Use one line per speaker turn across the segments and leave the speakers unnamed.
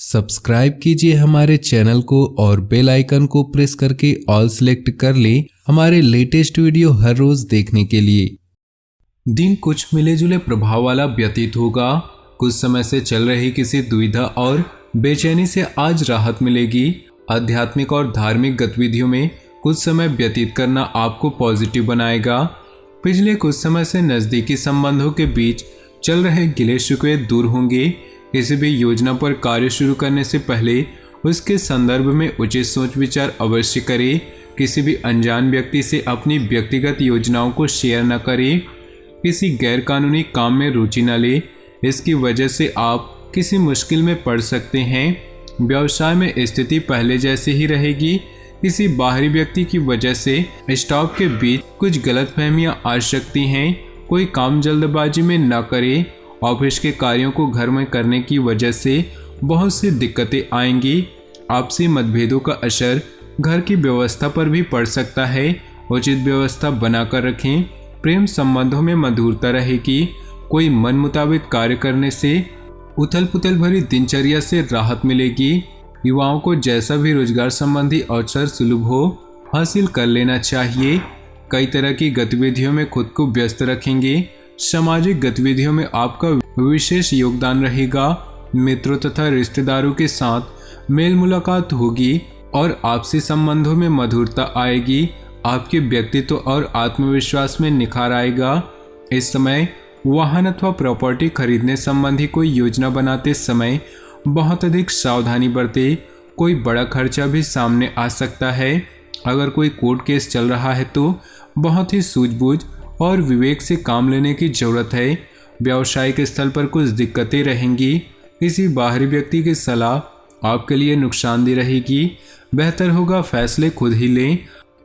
Subscribe कीजिए हमारे channel को और बेल आइकन को प्रेस करके ऑल सेलेक्ट कर लें हमारे लेटेस्ट वीडियो हर रोज देखने के लिए। दिन कुछ मिले जुले प्रभाव वाला व्यतीत होगा। कुछ समय से चल रही किसी दुविधा और बेचैनी से आज राहत मिलेगी। आध्यात्मिक और धार्मिक गतिविधियों में कुछ समय व्यतीत करना आपको पॉजिटिव बनाएगा। पिछले कुछ समय से नज़दीकी संबंधों के बीच चल रहे गिले शिकवे दूर होंगे। किसी भी योजना पर कार्य शुरू करने से पहले उसके संदर्भ में उचित सोच विचार अवश्य करें। किसी भी अनजान व्यक्ति से अपनी व्यक्तिगत योजनाओं को शेयर न करें। किसी गैर कानूनी काम में रुचि न लें, इसकी वजह से आप किसी मुश्किल में पड़ सकते हैं। व्यवसाय में स्थिति पहले जैसी ही रहेगी। किसी बाहरी व्यक्ति की वजह से स्टाफ के बीच कुछ गलतफहमियां आ सकती हैं। कोई काम जल्दबाजी में न करें। ऑफिस के कार्यों को घर में करने की वजह से बहुत सी दिक्कतें आएंगी। आपसी मतभेदों का असर घर की व्यवस्था पर भी पड़ सकता है। उचित व्यवस्था बनाकर रखें। प्रेम संबंधों में मधुरता रहेगी। कोई मन मुताबिक कार्य करने से उथल पुथल भरी दिनचर्या से राहत मिलेगी। युवाओं को जैसा भी रोजगार संबंधी अवसर सुलभ हो हासिल कर लेना चाहिए। कई तरह की गतिविधियों में खुद को व्यस्त रखेंगे। सामाजिक गतिविधियों में आपका विशेष योगदान रहेगा। मित्रों तथा रिश्तेदारों के साथ मेल मुलाकात होगी और आपसी संबंधों में मधुरता आएगी। आपके व्यक्तित्व और आत्मविश्वास में निखार आएगा। इस समय वाहन अथवा प्रॉपर्टी खरीदने संबंधी कोई योजना बनाते समय बहुत अधिक सावधानी बरतें। कोई बड़ा खर्चा भी सामने आ सकता है। अगर कोई कोर्ट केस चल रहा है तो बहुत ही सूझबूझ और विवेक से काम लेने की जरूरत है। व्यावसायिक स्थल पर कुछ दिक्कतें रहेंगी। किसी बाहरी व्यक्ति की सलाह आपके लिए नुकसानदेह रहेगी। बेहतर होगा फैसले खुद ही लें।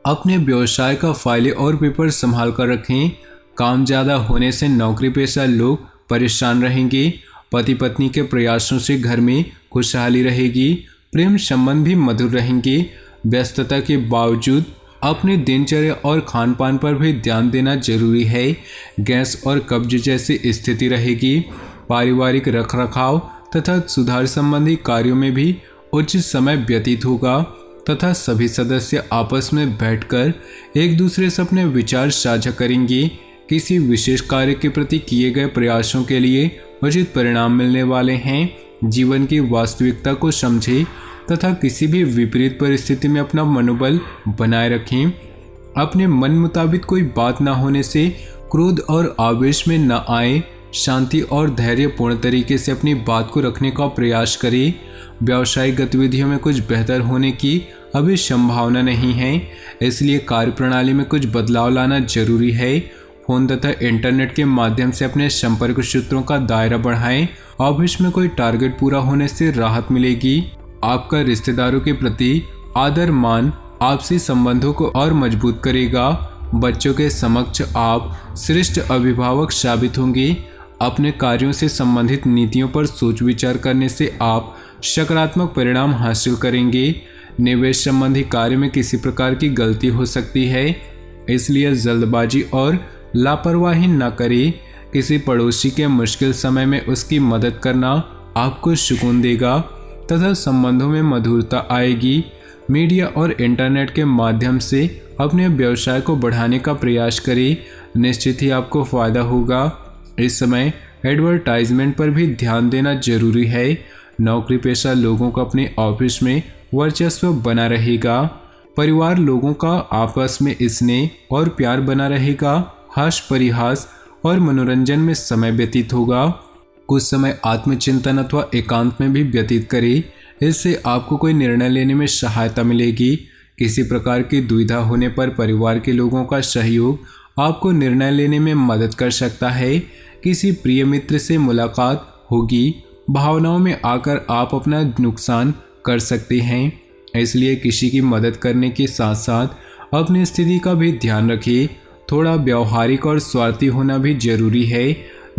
अपने व्यवसाय का फाइलें और पेपर संभाल कर रखें। काम ज़्यादा होने से नौकरी पेशा लोग परेशान रहेंगे। पति पत्नी के प्रयासों से घर में खुशहाली रहेगी। प्रेम संबंध भी मधुर रहेंगे। व्यस्तता के बावजूद अपने दिनचर्या और खान पान पर भी ध्यान देना जरूरी है। गैस और कब्ज जैसी स्थिति रहेगी। पारिवारिक रखरखाव तथा सुधार संबंधी कार्यों में भी उचित समय व्यतीत होगा तथा सभी सदस्य आपस में बैठकर एक दूसरे से अपने विचार साझा करेंगे। किसी विशेष कार्य के प्रति किए गए प्रयासों के लिए उचित परिणाम मिलने वाले हैं। जीवन की वास्तविकता को समझें तथा किसी भी विपरीत परिस्थिति में अपना मनोबल बनाए रखें। अपने मन मुताबिक कोई बात न होने से क्रोध और आवेश में न आए। शांति और धैर्यपूर्ण तरीके से अपनी बात को रखने का प्रयास करें। व्यावसायिक गतिविधियों में कुछ बेहतर होने की अभी संभावना नहीं है, इसलिए कार्यप्रणाली में कुछ बदलाव लाना जरूरी है। फोन तथा इंटरनेट के माध्यम से अपने संपर्क सूत्रों का दायरा बढ़ाएं। ऑफिस में कोई टारगेट पूरा होने से राहत मिलेगी। आपका रिश्तेदारों के प्रति आदर मान आपसी संबंधों को और मजबूत करेगा। बच्चों के समक्ष आप श्रेष्ठ अभिभावक साबित होंगे। अपने कार्यों से संबंधित नीतियों पर सोच विचार करने से आप सकारात्मक परिणाम हासिल करेंगे। निवेश संबंधी कार्य में किसी प्रकार की गलती हो सकती है, इसलिए जल्दबाजी और लापरवाही न करें। किसी पड़ोसी के मुश्किल समय में उसकी मदद करना आपको सुकून देगा तथा संबंधों में मधुरता आएगी। मीडिया और इंटरनेट के माध्यम से अपने व्यवसाय को बढ़ाने का प्रयास करें। निश्चित ही आपको फायदा होगा। इस समय एडवर्टाइजमेंट पर भी ध्यान देना जरूरी है। नौकरी पेशा लोगों को अपने ऑफिस में वर्चस्व बना रहेगा। परिवार लोगों का आपस में स्नेह और प्यार बना रहेगा। हास परिहास और मनोरंजन में समय व्यतीत होगा। कुछ समय आत्मचिंतन अथवा एकांत में भी व्यतीत करें। इससे आपको कोई निर्णय लेने में सहायता मिलेगी। किसी प्रकार की दुविधा होने पर परिवार के लोगों का सहयोग आपको निर्णय लेने में मदद कर सकता है। किसी प्रिय मित्र से मुलाकात होगी। भावनाओं में आकर आप अपना नुकसान कर सकते हैं, इसलिए किसी की मदद करने के साथ साथ अपनी स्थिति का भी ध्यान रखें। थोड़ा व्यावहारिक और स्वार्थी होना भी जरूरी है।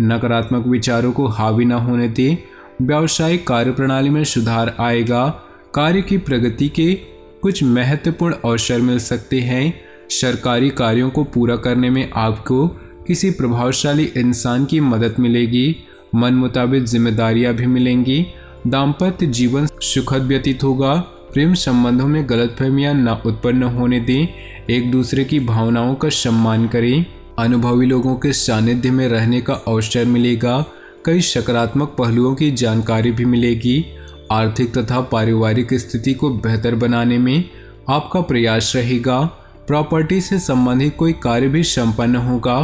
नकारात्मक विचारों को हावी न होने दें। व्यावसायिक कार्यप्रणाली में सुधार आएगा। कार्य की प्रगति के कुछ महत्वपूर्ण अवसर मिल सकते हैं। सरकारी कार्यों को पूरा करने में आपको किसी प्रभावशाली इंसान की मदद मिलेगी। मन मुताबिक जिम्मेदारियां भी मिलेंगी। दाम्पत्य जीवन सुखद व्यतीत होगा। प्रेम संबंधों में गलतफहमियां न उत्पन्न होने दें। एक दूसरे की भावनाओं का सम्मान करें। अनुभवी लोगों के सानिध्य में रहने का अवसर मिलेगा। कई सकारात्मक पहलुओं की जानकारी भी मिलेगी। आर्थिक तथा पारिवारिक स्थिति को बेहतर बनाने में आपका प्रयास रहेगा। प्रॉपर्टी से संबंधित कोई कार्य भी संपन्न होगा।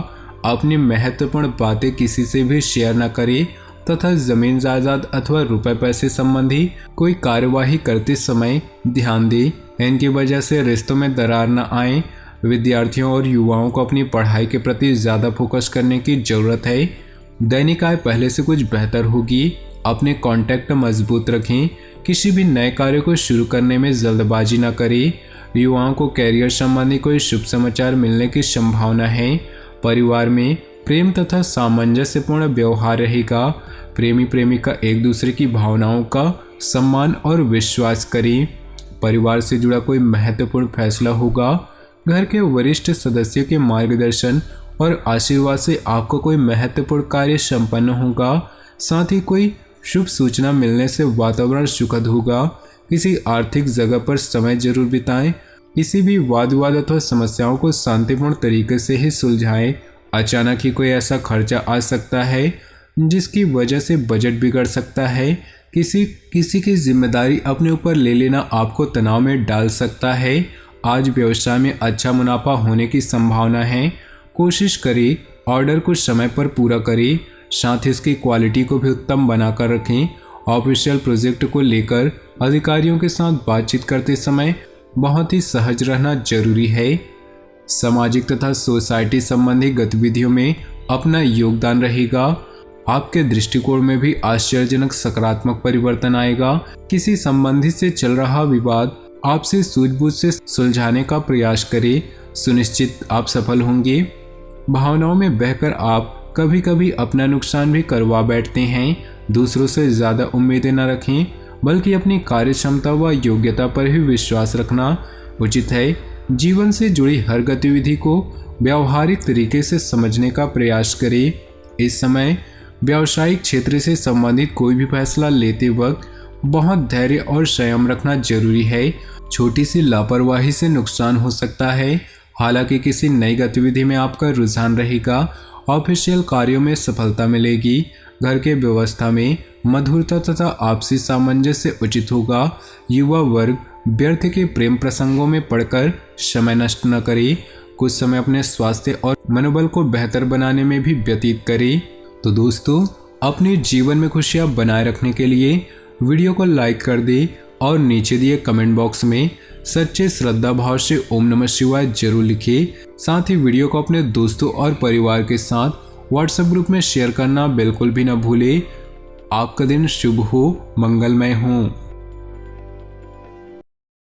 अपनी महत्वपूर्ण बातें किसी से भी शेयर न करें तथा जमीन जायदाद अथवा रुपए पैसे संबंधी कोई कार्यवाही करते समय ध्यान दें। इनकी वजह से रिश्तों में दरार न आए। विद्यार्थियों और युवाओं को अपनी पढ़ाई के प्रति ज़्यादा फोकस करने की ज़रूरत है। दैनिक आय पहले से कुछ बेहतर होगी। अपने कॉन्टैक्ट मजबूत रखें। किसी भी नए कार्य को शुरू करने में जल्दबाजी न करें। युवाओं को कैरियर संबंधी कोई शुभ समाचार मिलने की संभावना है। परिवार में प्रेम तथा सामंजस्यपूर्ण व्यवहार रहेगा। प्रेमी प्रेमिका एक दूसरे की भावनाओं का सम्मान और विश्वास करें। परिवार से जुड़ा कोई महत्वपूर्ण फैसला होगा। घर के वरिष्ठ सदस्यों के मार्गदर्शन और आशीर्वाद से आपको कोई महत्वपूर्ण कार्य संपन्न होगा। साथ ही कोई शुभ सूचना मिलने से वातावरण सुखद होगा। किसी आर्थिक जगह पर समय जरूर बिताएं। किसी भी वाद विवाद अथवा समस्याओं को शांतिपूर्ण तरीके से ही सुलझाएं। अचानक ही कोई ऐसा खर्चा आ सकता है जिसकी वजह से बजट बिगड़ सकता है। किसी की जिम्मेदारी अपने ऊपर ले लेना आपको तनाव में डाल सकता है। आज व्यवसाय में अच्छा मुनाफा होने की संभावना है। कोशिश करें ऑर्डर कुछ समय पर पूरा करें। साथ ही इसकी क्वालिटी को भी उत्तम बनाकर रखें। ऑफिशियल प्रोजेक्ट को लेकर अधिकारियों के साथ बातचीत करते समय बहुत ही सहज रहना जरूरी है। सामाजिक तथा सोसाइटी संबंधी गतिविधियों में अपना योगदान रहेगा। आपके दृष्टिकोण में भी आश्चर्यजनक सकारात्मक परिवर्तन आएगा। किसी संबंधी से चल रहा विवाद आपसे सूझबूझ से सुलझाने का प्रयास करें। सुनिश्चित आप सफल होंगे। भावनाओं में बहकर आप कभी कभी अपना नुकसान भी करवा बैठते हैं। दूसरों से ज़्यादा उम्मीदें न रखें, बल्कि अपनी कार्य क्षमता व योग्यता पर ही विश्वास रखना उचित है। जीवन से जुड़ी हर गतिविधि को व्यावहारिक तरीके से समझने का प्रयास करें। इस समय व्यावसायिक क्षेत्र से संबंधित कोई भी फैसला लेते वक्त बहुत धैर्य और संयम रखना जरूरी है। छोटी सी लापरवाही से नुकसान हो सकता है। हालांकि किसी नई गतिविधि में आपका रुझान रहेगा। ऑफिशियल कार्यों में सफलता मिलेगी। घर के व्यवस्था में मधुरता तथा आपसी सामंजस्य उचित होगा। युवा वर्ग व्यर्थ के प्रेम प्रसंगों में पड़कर समय नष्ट न करे। कुछ समय अपने स्वास्थ्य और मनोबल को बेहतर बनाने में भी व्यतीत करें। तो दोस्तों, अपने जीवन में खुशियां बनाए रखने के लिए वीडियो को लाइक कर दें और नीचे दिए कमेंट बॉक्स में सच्चे श्रद्धा भाव से ओम नमः शिवाय जरूर लिखिए। साथ ही वीडियो को अपने दोस्तों और परिवार के साथ व्हाट्सएप ग्रुप में शेयर करना बिल्कुल भी न भूलें। आपका दिन शुभ हो, मंगलमय हो।